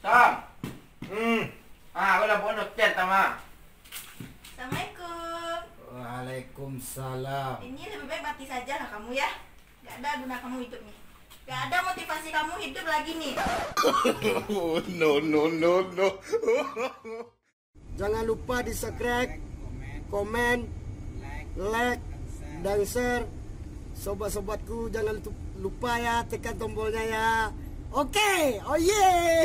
Sam. Aku dah buat hotel tama. Assalamualaikum. Waalaikumsalam. Ini lebih baik mati saja lah kamu ya. Gak ada guna kamu hidup nih. Gak ada motivasi kamu hidup lagi nih. No. Jangan lupa di subscribe, komen, like, dan share. Sobat-sobatku jangan lupa ya tekan tombolnya ya. Oke, oh yeah.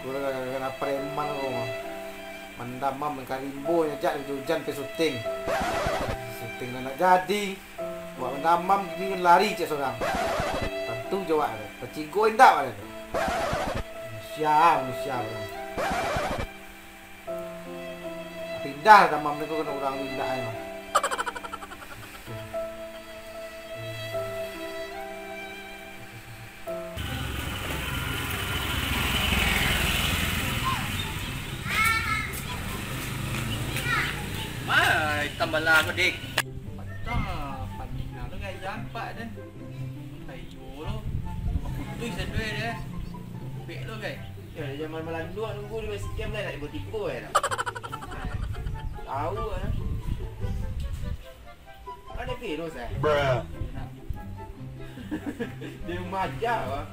Gue kena preman kok. Mendamam karimbo nyajak hujan ke syuting. Syuting nak jadi. Buat mendamam gini lari cek seorang. Tentu jawab ada. Pecigo indak ada tu. Manusia. Pindah damam ni kau kena orang indak ai. Tambah lah kau dik. Patah, panik nak tu gaya jampak dan. Ayo lo, aku tu sedih dia. Pek lo gay. Ya zaman malam dua nunggu di base camp lah nak buat tipu tak. Tahu ah. Ada virus eh. Bruh. Dia maja ah.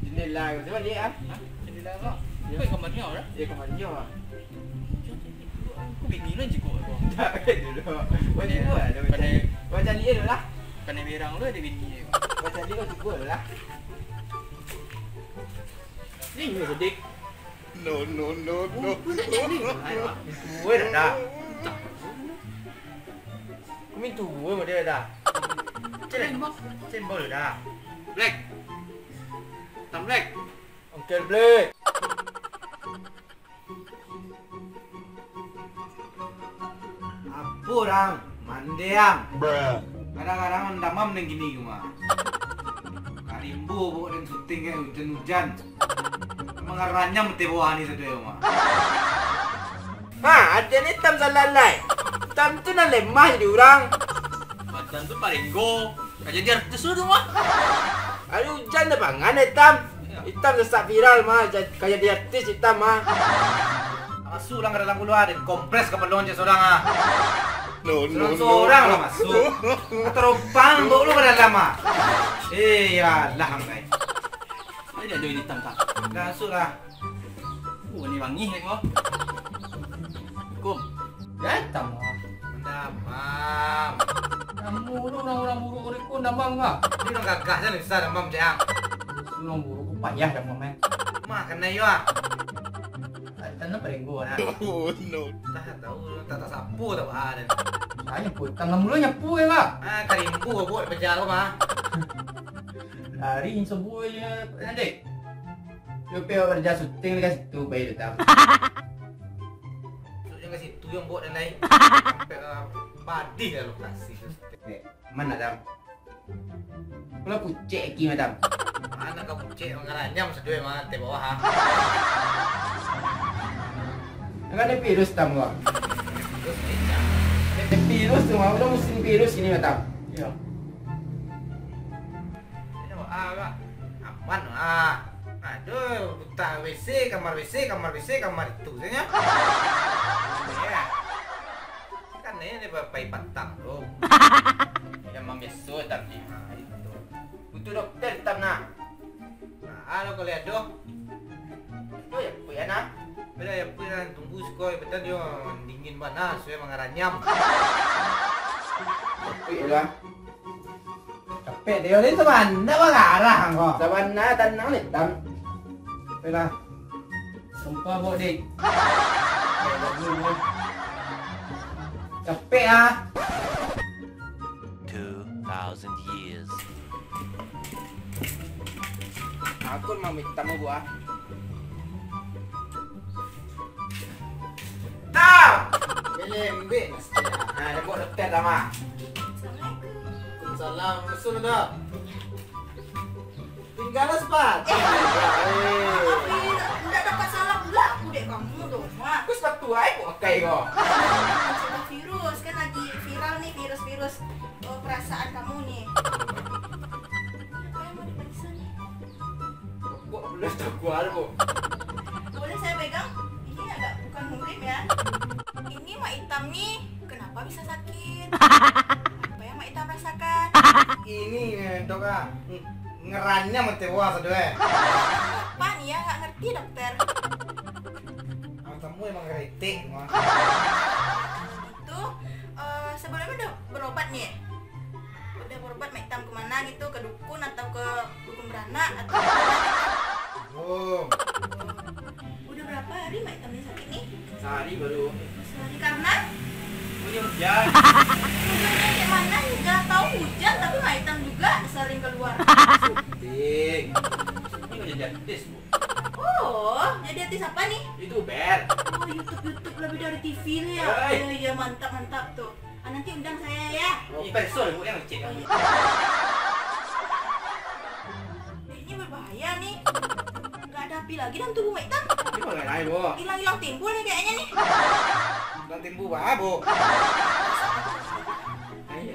Jendela kau sebab dia ah. Jendela kau. Kau ikan mania dah? Dia kemana ah? Kau bini lo jiko tu. Tak dulu. Macam tu lah. Macam dia dulu lah. Pandai berang lo ada bini. Macam dia kau cuba dulu lah. Ni ni sedih. No. Gue dah. Kau minta gue mau dia dah. Cembol dah. Black. Tam Black. Uncle Black. Apa orang? Mandiang. Bruh. Kadang-kadang damam dengan gini cuma. Karimbo bawa dan syuting kayak hujan-hujan. Mengarahnya mesti bawa ni sedih cuma. Ada ni tam salalai. Tam tu nak lemah jadi orang. Badan tu paling go. Kau jadi artis tu mah. Ada hujan dah bangan hitam. Hitam sesak viral mah. Kayak dia artis hitam mah. Masuk lang dalam keluar dan kompres keperluan je seorang ah. No. Seorang lah masuk. Teropang bawa lu pada dalam ah. Ya lah guys. Ada ada ini tam tak. Masuk lah. Oh ni wangi kau. Kum. Datang lah. Damam. Kamu tu orang-orang buruk orang pun damam kah? Ini orang gagah je bisa damam jang. Orang buruk pun payah damam kan. Mah kena yo ah. Tanah paling go nah. No. Tak tahu tak sapu tak ada. Saya pun tangan mulu nyapu ya kak. Karimbu buat berjalan mah. Lari sebuah je nanti. Lu pergi kerja syuting dekat situ baik tu tam. Yang kat situ yang buat dan lain. Sampai padi lah lokasi. Mana tam? Kalau pucek lagi madam. Mana kau pucek mengaranyam sedoi mah te bawah ha. Ada virus tam kau. Terus meja. Ada virus tu mah, udah musim virus ini madam. Ya. Ini kak. Aman ah. Aduh, buta WC, kamar itu saja. Ya. Kan ini pakai patang loh. Yang membiasu tapi Itu. Butuh dokter tam nak. Halo kau lihat doh. Oh ya, punya nak. Beda ya punya tunggu sekoi betul dia dingin mana, saya mengaranyam. tapi lah. Capek dia ni teman, dah mengarah kau. Saban na tanang ni tam. Bila sumpah bawa dik. Capek ah. 2,000 years. Aku mau minta mau buah. Tahu. Belembe mesti. Ada buat dokter sama. Assalamualaikum. Salam, usul dah. Tinggal sepat. Udah dapat salam pula aku dek. baik kok. Mencegah virus kan lagi viral nih virus perasaan kamu nih. Apa yang mau diperiksa nih? Kok belum tahu keluar bu? Boleh saya pegang? Ini agak bukan murim ya. Ini mak hitam nih. Kenapa bisa sakit? Apa yang mak hitam rasakan? Ini dok ngerannya mentewa saudara. Apa nih ya? Nggak ngerti dokter. Kamu emang ngeritik mah. Itu sebelumnya udah berobat nih. Udah berobat mak hitam kemana gitu? Ke dukun atau ke dukun beranak atau Belum. udah berapa hari mak hitam ini sakit nih? Sehari baru. Sehari karena Hujan. hujannya di mana nggak tahu hujan tapi mak hitam juga sering keluar. Ding. Ini udah jantis bu. Oh, jadi artis apa nih? Itu ber. Oh, YouTube lebih dari TV nih ya. Hai. Iya, mantap tuh. Nanti undang saya ya. Ini person bu yang ngecek. Oh, iya. Ini berbahaya nih. Nggak ada api lagi dalam tubuh mak hitam. Ini mau ngapain bu? Hilang-hilang timbul nih kayaknya nih. Dan timbu babu. Ayo.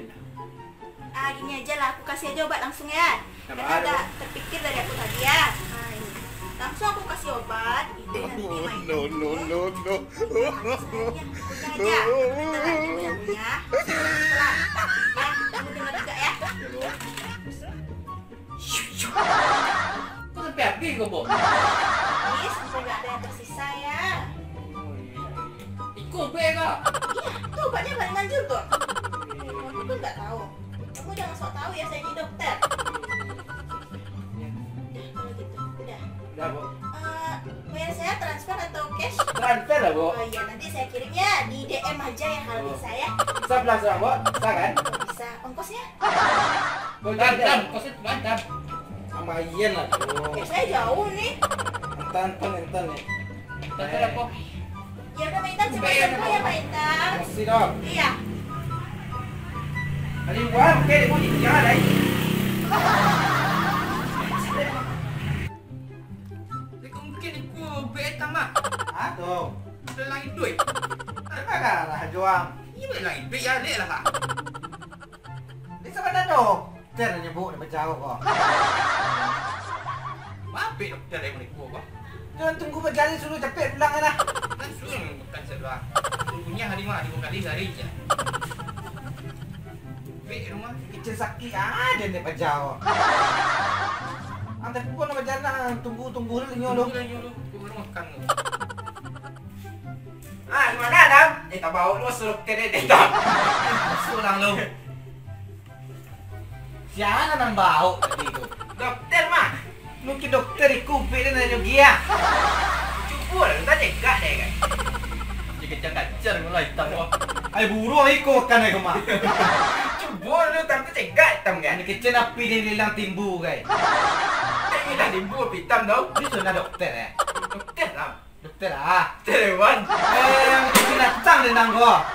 Ah, gini aja lah, aku kasih aja obat langsung ya. Apa Karena ada, udah terpikir dari aku tadi ya. Nah, ini. Langsung aku kasih obat. Itu nanti mak hitam. no. Udah aja. Bentar lagi bu ya. Setelah. Ya, kamu dengar juga ya. Kok sampai habis kok bu? Ini sampai nggak ada yang tersisa ya. Ikut be kak. Iya, tuh obatnya paling manjur tuh. Kamu tuh nggak tahu. Kamu jangan sok tahu ya, saya ini dokter. Udah, kalau gitu, udah. Udah bu. Bayar saya transfer atau cash? Transfer lah bu. Oh iya, nanti saya kirim ya di DM aja ya hal bisa ya. Bisa belas bu. Bisa kan? Bisa ongkosnya. Mantap. Kosnya mantap. Sama Ian lah. Ya saya jauh nih. Entan nih. Transfer apa? Ya udah Maintan, cepat Bayar, sembuh ya Maintan. Kasih dong. Iya. Ada buat ke di bunyi jangan lagi. Mungkin ikut be tamak. Aduh. Udah lagi duit. Apa lah juang? Ini lagi duit ya lek lah kak. Ini sama dado. Ter nyebut dapat jauh kok. Apa dokter yang menipu kok? Jangan tunggu berjalan suruh cepet pulang lah. Kan suruh bukan sebelah. Tunggunya hari mana? 5 kali sehari aja. Be rumah. Kecil sakit ada nih Pak Jawa. Antar pun nama jalan tunggu dulu nyolo. Nyuruh. Gue baru makan lu. Ah, gimana Adam? Tak bau lu suruh kene tetap. Sulang lu. Siapa nang bau tadi itu? Dokter mah. Mungkin dokter ikupin dan nanya dia. Cukup lah, kita cegah deh kan. Jika kacar mulai hitam kok. Ay buru ikut kan ay kemah. Cukup lu tapi cegah hitam kan. Ini kecil api dia bilang timbu guys. Ini dah timbul hitam tau. Ini sudah dokter ya? Dokter lah. Dokter ah. Terewan. Yang kecil datang dia nang gua.